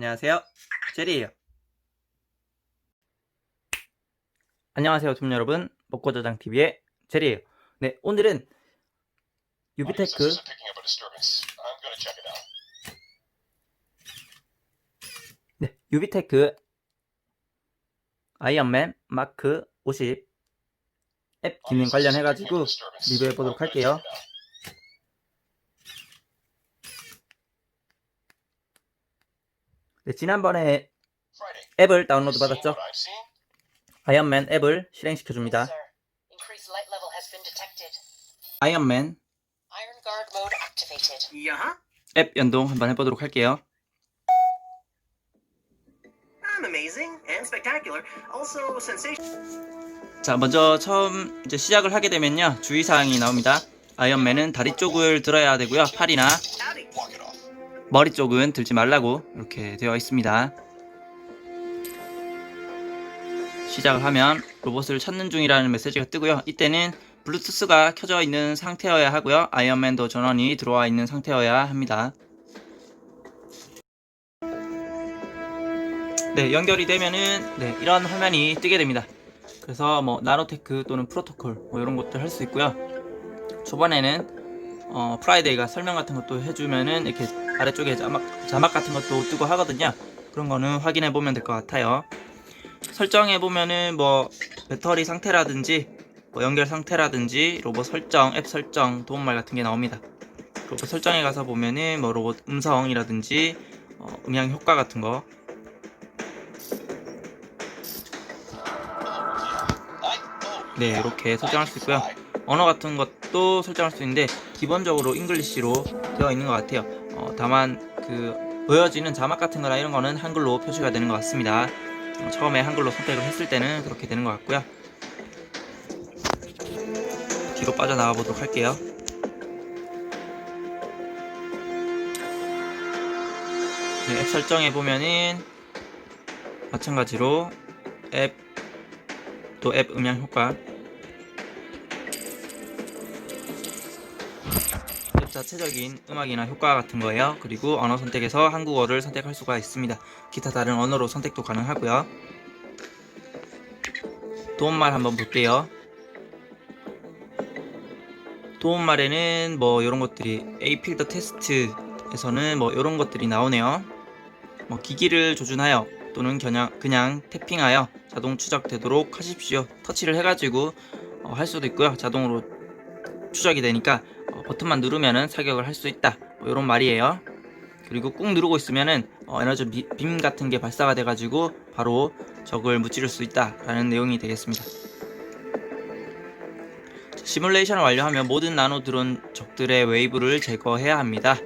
안녕하세요, 제리예요. 안녕하세요, 좀 여러분. 먹고저장TV의 제리예요. 네, 오늘은 유비테크 유비테크 아이언맨 마크 50 앱 기능 관련해가지고 리뷰해보도록 할게요. 네, 지난번에 앱을 다운로드 받았죠? 아이언맨 앱을 실행시켜줍니다. 아이언맨 앱 연동 한번 해보도록 할게요. 자, 먼저 처음 이제 시작을 하게 되면요, 주의사항이 나옵니다. 아이언맨은 다리 쪽을 들어야 되고요, 팔이나 머리 쪽은 들지 말라고 이렇게 되어 있습니다. 시작을 하면 로봇을 찾는 중이라는 메시지가 뜨고요. 이때는 블루투스가 켜져 있는 상태여야 하고요, 아이언맨도 전원이 들어와 있는 상태여야 합니다. 네, 연결이 되면은 이런 화면이 뜨게 됩니다. 그래서 나노테크 또는 프로토콜 이런 것들 할 수 있고요. 초반에는 프라이데이가 설명 같은 것도 해주면은 이렇게 아래쪽에 자막 같은 것도 뜨고 하거든요. 그런 거는 확인해 보면 될 것 같아요. 설정해 보면은 배터리 상태라든지 연결 상태라든지 로봇 설정, 앱 설정, 도움말 같은 게 나옵니다. 로봇 설정에 가서 보면은 로봇 음성이라든지 음향 효과 같은 거, 네, 이렇게 설정할 수 있고요. 언어 같은 것도 설정할 수 있는데 기본적으로 잉글리시로 되어 있는 것 같아요. 다만 보여지는 자막 같은 거나 이런 거는 한글로 표시가 되는 것 같습니다. 처음에 한글로 선택을 했을 때는 그렇게 되는 것 같고요. 뒤로 빠져나가 보도록 할게요. 네, 앱 설정해 보면은 마찬가지로 앱 음향 효과, 앱 자체적인 음악이나 효과 같은 거예요. 그리고 언어 선택에서 한국어를 선택할 수가 있습니다. 기타 다른 언어로 선택도 가능하고요. 도움말 한번 볼게요. 도움말에는 이런 것들이 A필더 테스트에서는 이런 것들이 나오네요. 기기를 조준하여 또는 그냥 태핑하여 자동 추적되도록 하십시오. 터치를 해가지고 할 수도 있고요. 자동으로 추적이 되니까 버튼만 누르면은 사격을 할 수 있다, 이런 말이에요. 그리고 꾹 누르고 있으면은 에너지 빔 같은 게 발사가 돼가지고 바로 적을 무찌를 수 있다 라는 내용이 되겠습니다. 시뮬레이션을 완료하면 모든 나노 드론 적들의 웨이브를 제거해야 합니다.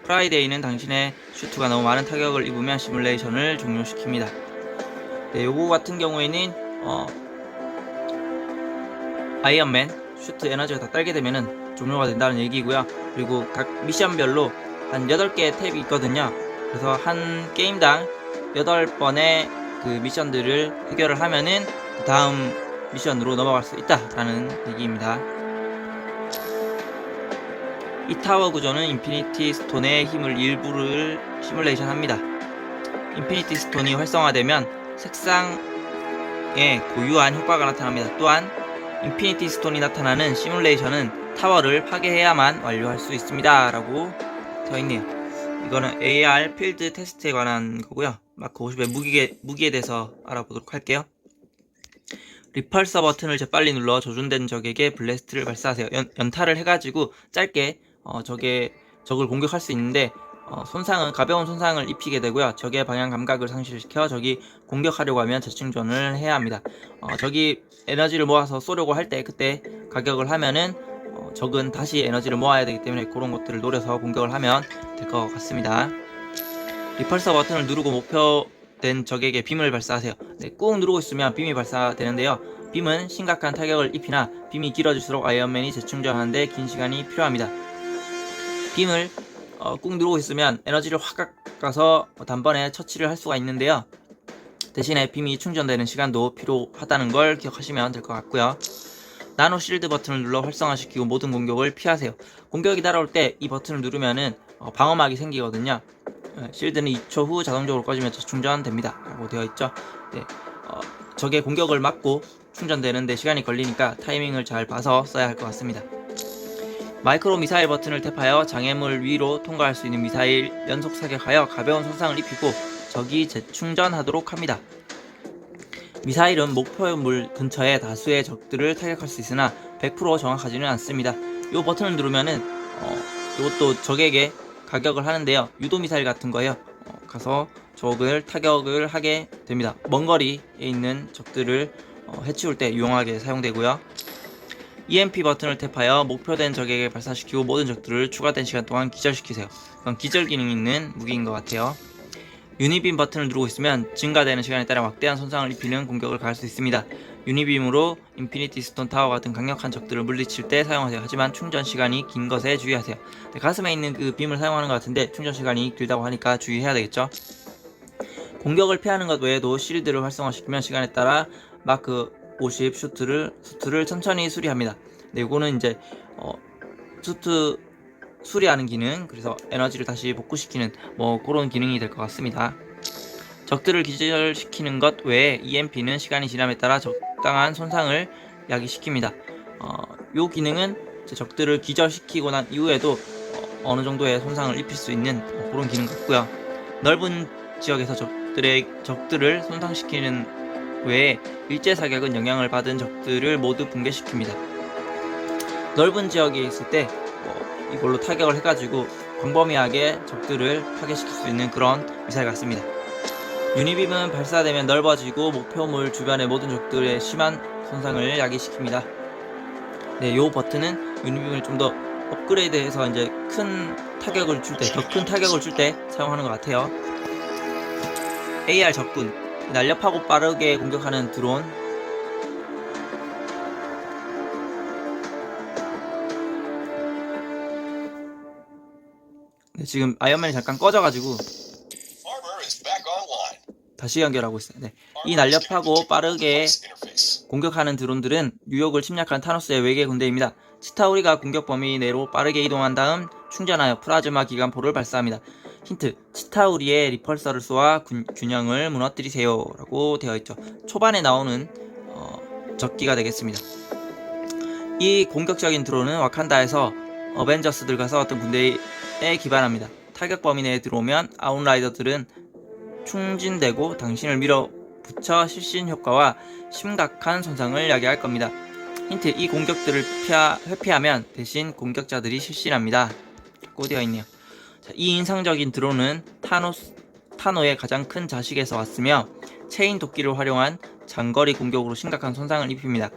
프라이데이는 당신의 슈트가 너무 많은 타격을 입으면 시뮬레이션을 종료시킵니다. 네, 요거 같은 경우에는 아이언맨 슈트 에너지가 다 딸게 되면은 종료가 된다는 얘기고요. 그리고 각 미션별로 한 8개의 탭이 있거든요. 그래서 한 게임당 8번의 그 미션들을 해결을 하면은 그 다음 미션으로 넘어갈 수 있다라는 얘기입니다. 이 타워 구조는 인피니티 스톤의 힘을 일부를 시뮬레이션 합니다. 인피니티 스톤이 활성화되면 색상에 고유한 효과가 나타납니다. 또한 인피니티 스톤이 나타나는 시뮬레이션은 타워를 파괴해야만 완료할 수 있습니다 라고 되어 있네요. 이거는 AR 필드 테스트에 관한 거고요. 마크 50의 무기에 대해서 알아보도록 할게요. 리펄서 버튼을 재빨리 눌러 조준된 적에게 블래스트를 발사하세요. 연타를 해가지고 짧게 적을 공격할 수 있는데 가벼운 손상을 입히게 되고요. 적의 방향 감각을 상실시켜 적이 공격하려고 하면 재충전을 해야 합니다. 적이 에너지를 모아서 쏘려고 할 때 그때 가격을 하면은 적은 다시 에너지를 모아야 되기 때문에 그런 것들을 노려서 공격을 하면 될 것 같습니다. 리펄서 버튼을 누르고 목표된 적에게 빔을 발사하세요. 네, 꾹 누르고 있으면 빔이 발사되는데요. 빔은 심각한 타격을 입히나 빔이 길어질수록 아이언맨이 재충전하는데 긴 시간이 필요합니다. 빔을 꾹 누르고 있으면 에너지를 확 깎아서 단번에 처치를 할 수가 있는데요. 대신에 빔이 충전되는 시간도 필요하다는 걸 기억하시면 될 것 같고요. 나노 실드 버튼을 눌러 활성화시키고 모든 공격을 피하세요. 공격이 날아올 때 이 버튼을 누르면은 방어막이 생기거든요. 실드는 2초 후 자동적으로 꺼지며 재충전됩니다 라고 되어 있죠. 네, 적의 공격을 막고 충전되는데 시간이 걸리니까 타이밍을 잘 봐서 써야 할 것 같습니다. 마이크로 미사일 버튼을 탭하여 장애물 위로 통과할 수 있는 미사일 연속 사격하여 가벼운 손상을 입히고 적이 재충전하도록 합니다. 미사일은 목표물 근처에 다수의 적들을 타격할 수 있으나 100% 정확하지는 않습니다. 이 버튼을 누르면은 이것도 적에게 가격을 하는데요. 유도 미사일 같은 거예요. 가서 적을 타격을 하게 됩니다. 먼 거리에 있는 적들을 해치울 때 유용하게 사용되고요. EMP 버튼을 탭하여 목표된 적에게 발사시키고 모든 적들을 추가된 시간 동안 기절시키세요. 그건 기절 기능이 있는 무기인 것 같아요. 유니빔 버튼을 누르고 있으면 증가되는 시간에 따라 막대한 손상을 입히는 공격을 가할 수 있습니다. 유니빔으로 인피니티 스톤 타워 같은 강력한 적들을 물리칠 때 사용하세요. 하지만 충전 시간이 긴 것에 주의하세요. 네, 가슴에 있는 그 빔을 사용하는 것 같은데 충전 시간이 길다고 하니까 주의해야 되겠죠. 공격을 피하는 것 외에도 실드를 활성화시키면 시간에 따라 마크 50 수트를 천천히 수리합니다. 네, 이거는 이제 수트 수리하는 기능, 그래서 에너지를 다시 복구시키는 그런 기능이 될 것 같습니다. 적들을 기절시키는 것 외에 EMP는 시간이 지남에 따라 적당한 손상을 야기시킵니다. 이 기능은 적들을 기절시키고 난 이후에도 어느 정도의 손상을 입힐 수 있는 그런 기능 같고요. 넓은 지역에서 적들을 손상시키는 외에 일제 사격은 영향을 받은 적들을 모두 붕괴시킵니다. 넓은 지역에 있을 때 이걸로 타격을 해가지고 광범위하게 적들을 파괴시킬 수 있는 그런 미사일 같습니다. 유니빔은 발사되면 넓어지고 목표물 주변의 모든 적들의 심한 손상을 야기시킵니다. 네, 요 버튼은 유니빔을 좀 더 업그레이드해서 이제 큰 타격을 줄 때, 더 큰 타격을 줄 때 사용하는 것 같아요. AR 적군, 날렵하고 빠르게 공격하는 드론. 네, 지금 아이언맨이 잠깐 꺼져가지고 다시 연결하고 있어요. 네, 이 날렵하고 빠르게 공격하는 드론들은 뉴욕을 침략한 타노스의 외계 군대입니다. 치타우리가 공격 범위 내로 빠르게 이동한 다음 충전하여 플라즈마 기관포를 발사합니다. 힌트, 치타우리의 리펄서를 쏘아 균형을 무너뜨리세요 라고 되어 있죠. 초반에 나오는 적기가 되겠습니다. 이 공격적인 드론은 와칸다에서 어벤져스들과 싸웠던 군대에 기반합니다. 타격 범위 내에 들어오면 아웃라이더들은 충진되고 당신을 밀어붙여 실신 효과와 심각한 손상을 야기할 겁니다. 힌트, 이 공격들을 회피하면 대신 공격자들이 실신합니다. 라고 되어 있네요. 자, 이 인상적인 드론은 타노의 가장 큰 자식에서 왔으며 체인 도끼를 활용한 장거리 공격으로 심각한 손상을 입힙니다.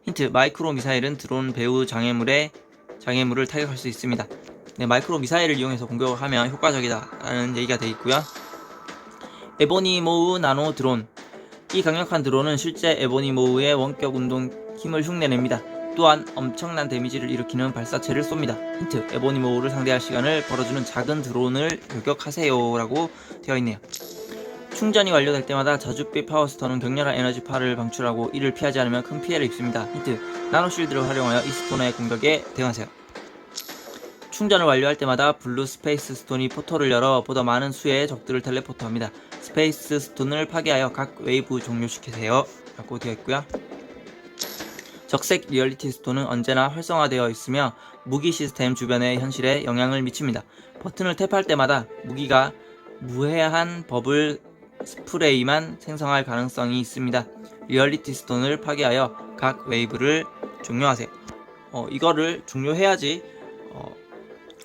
힌트, 마이크로 미사일은 드론 배후 장애물을 타격할 수 있습니다. 네, 마이크로 미사일을 이용해서 공격을 하면 효과적이다라는 얘기가 되어 있고요. 에보니모우 나노 드론, 이 강력한 드론은 실제 에보니모우의 원격 운동 힘을 흉내냅니다. 또한 엄청난 데미지를 일으키는 발사체를 쏩니다. 힌트, 에보니모우를 상대할 시간을 벌어주는 작은 드론을 요격하세요 라고 되어 있네요. 충전이 완료될 때마다 자줏빛 파워스톤은 격렬한 에너지파를 방출하고 이를 피하지 않으면 큰 피해를 입습니다. 힌트, 나노실드를 활용하여 이 스톤의 공격에 대응하세요. 충전을 완료할 때마다 블루 스페이스 스톤이 포털을 열어 보다 많은 수의 적들을 텔레포트합니다. 스페이스 스톤을 파괴하여 각 웨이브 종료시키세요 라고 되어 있고요. 적색 리얼리티 스톤은 언제나 활성화되어 있으며 무기 시스템 주변의 현실에 영향을 미칩니다. 버튼을 탭할 때마다 무기가 무해한 버블 스프레이만 생성할 가능성이 있습니다. 리얼리티 스톤을 파괴하여 각 웨이브를 종료하세요. 이거를 종료해야지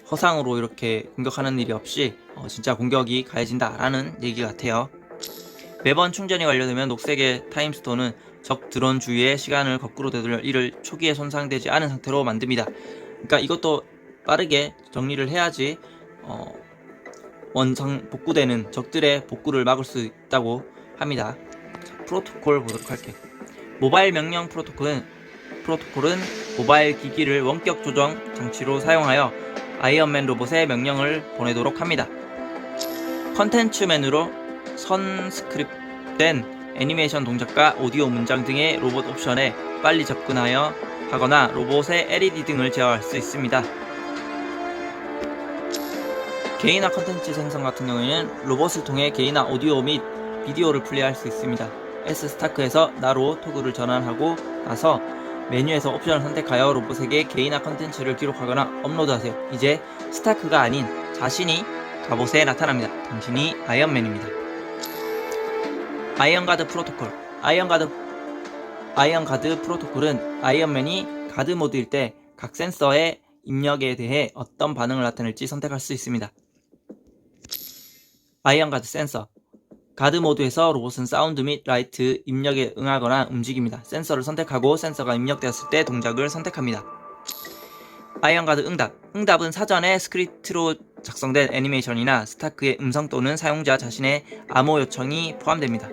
허상으로 이렇게 공격하는 일이 없이 진짜 공격이 가해진다라는 얘기 같아요. 매번 충전이 완료되면 녹색의 타임스톤은 적 드론 주위의 시간을 거꾸로 되돌려 이를 초기에 손상되지 않은 상태로 만듭니다. 그러니까 이것도 빠르게 정리를 해야지 원상 복구되는 적들의 복구를 막을 수 있다고 합니다. 자, 프로토콜 보도록 할게요. 모바일 명령 프로토콜은 모바일 기기를 원격 조정 장치로 사용하여 아이언맨 로봇에 명령을 보내도록 합니다. 컨텐츠 메뉴로 선스크립된 애니메이션 동작과 오디오 문장 등의 로봇 옵션에 빨리 접근하여 하거나 로봇의 LED 등을 제어할 수 있습니다. 개인화 컨텐츠 생성 같은 경우에는 로봇을 통해 개인화 오디오 및 비디오를 플레이할 수 있습니다. S스타크에서 나로 토글을 전환하고 나서 메뉴에서 옵션을 선택하여 로봇에게 개인화 컨텐츠를 기록하거나 업로드하세요. 이제 스타크가 아닌 자신이 갑옷에 나타납니다. 당신이 아이언맨입니다. 아이언가드 프로토콜. 아이언가드 프로토콜은 아이언맨이 가드 모드일 때 각 센서의 입력에 대해 어떤 반응을 나타낼지 선택할 수 있습니다. 아이언가드 센서. 가드 모드에서 로봇은 사운드 및 라이트 입력에 응하거나 움직입니다. 센서를 선택하고 센서가 입력되었을 때 동작을 선택합니다. 아이언가드 응답. 응답은 사전에 스크립트로 작성된 애니메이션이나 스타크의 음성 또는 사용자 자신의 암호 요청이 포함됩니다.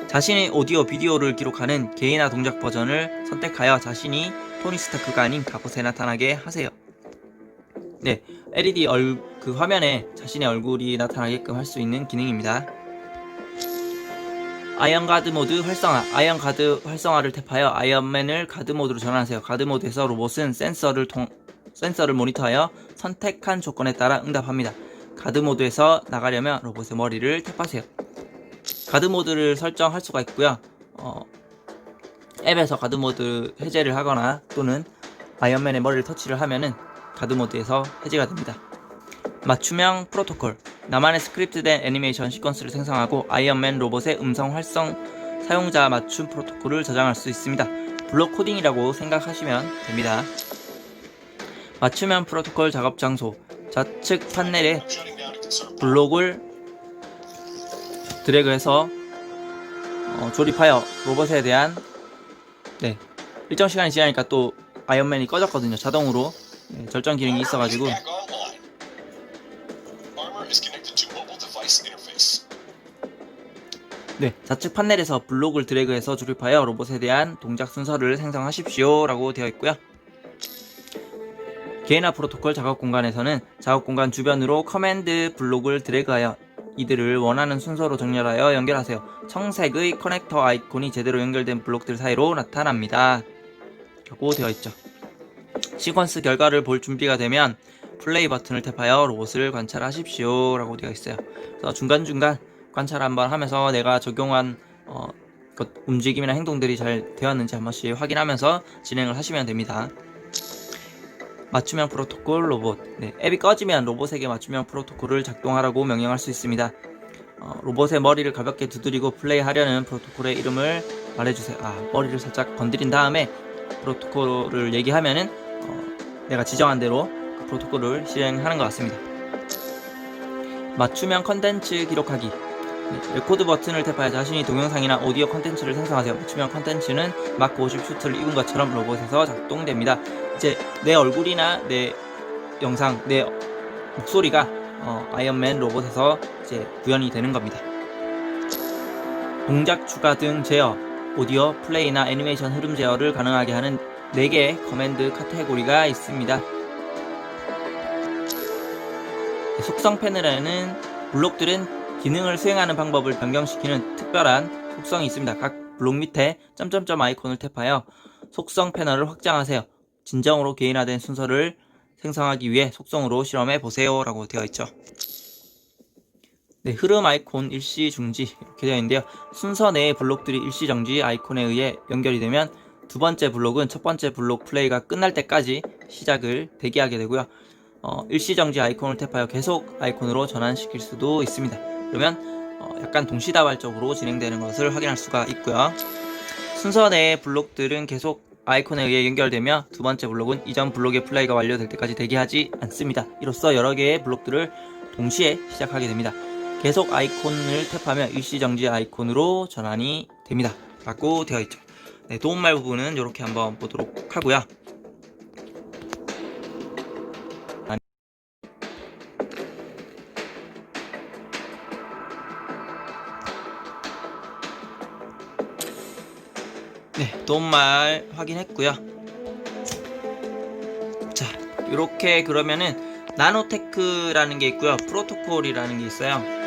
자신의 오디오, 비디오를 기록하는 개인화 동작 버전을 선택하여 자신이 토니 스타크가 아닌 갑옷에 나타나게 하세요. 네, LED 그 화면에 자신의 얼굴이 나타나게끔 할 수 있는 기능입니다. 아이언가드 모드 활성화. 아이언가드 활성화를 탭하여 아이언맨을 가드 모드로 전환하세요. 가드 모드에서 로봇은 센서를 모니터하여 선택한 조건에 따라 응답합니다. 가드 모드에서 나가려면 로봇의 머리를 탭하세요. 가드 모드를 설정할 수가 있고요. 앱에서 가드 모드 해제를 하거나 또는 아이언맨의 머리를 터치를 하면은 가드 모드에서 해제가 됩니다. 맞춤형 프로토콜. 나만의 스크립트된 애니메이션 시퀀스를 생성하고 아이언맨 로봇의 음성 활성 사용자 맞춤 프로토콜을 저장할 수 있습니다. 블록 코딩이라고 생각하시면 됩니다. 맞춤형 프로토콜 작업 장소. 좌측 판넬에 블록을 드래그해서 조립하여 로봇에 대한 일정 시간이 지나니까 또 아이언맨이 꺼졌거든요. 자동으로 절전 기능이 있어가지고 좌측 판넬에서 블록을 드래그해서 조립하여 로봇에 대한 동작 순서를 생성하십시오 라고 되어 있고요. 개인화 프로토콜 작업 공간에서는 작업 공간 주변으로 커맨드 블록을 드래그하여 이들을 원하는 순서로 정렬하여 연결하세요. 청색의 커넥터 아이콘이 제대로 연결된 블록들 사이로 나타납니다. 라고 되어 있죠. 시퀀스 결과를 볼 준비가 되면 플레이 버튼을 탭하여 로봇을 관찰하십시오 라고 되어 있어요. 그래서 중간중간 관찰 한번 하면서 내가 적용한 움직임이나 행동들이 잘 되었는지 한 번씩 확인하면서 진행을 하시면 됩니다. 맞춤형 프로토콜 로봇. 앱이 꺼지면 로봇에게 맞춤형 프로토콜을 작동하라고 명령할 수 있습니다. 로봇의 머리를 가볍게 두드리고 플레이하려는 프로토콜의 이름을 말해주세요. 머리를 살짝 건드린 다음에 프로토콜을 얘기하면은 내가 지정한 대로 그 프로토콜을 실행하는 것 같습니다. 맞춤형 컨텐츠 기록하기. 레코드 버튼을 탭하여 자신이 동영상이나 오디오 컨텐츠를 생성하세요. 맞춤형 컨텐츠는 마크 50 슈트를 입은 것처럼 로봇에서 작동됩니다. 이제 내 얼굴이나 내 영상, 내 목소리가 아이언맨 로봇에서 이제 구현이 되는 겁니다. 동작 추가 등 제어, 오디오, 플레이나 애니메이션 흐름 제어를 가능하게 하는 4개의 커맨드 카테고리가 있습니다. 속성 패널에는 블록들은 기능을 수행하는 방법을 변경시키는 특별한 속성이 있습니다. 각 블록 밑에 점점점 아이콘을 탭하여 속성 패널을 확장하세요. 진정으로 개인화된 순서를 생성하기 위해 속성으로 실험해 보세요 라고 되어 있죠. 흐름 아이콘 일시 중지 이렇게 되어 있는데요. 순서 내의 블록들이 일시 정지 아이콘에 의해 연결이 되면 두 번째 블록은 첫 번째 블록 플레이가 끝날 때까지 시작을 대기하게 되고요. 일시 정지 아이콘을 탭하여 계속 아이콘으로 전환시킬 수도 있습니다. 그러면 약간 동시다발적으로 진행되는 것을 확인할 수가 있고요. 순서 내의 블록들은 계속 아이콘에 의해 연결되며 두 번째 블록은 이전 블록의 플레이가 완료될 때까지 대기하지 않습니다. 이로써 여러 개의 블록들을 동시에 시작하게 됩니다. 계속 아이콘을 탭하면 일시정지 아이콘으로 전환이 됩니다. 라고 되어 있죠. 도움말 부분은 이렇게 한번 보도록 하고요. 도움말 확인했고요. 자, 이렇게 그러면은 나노테크라는 게 있고요. 프로토콜이라는 게 있어요.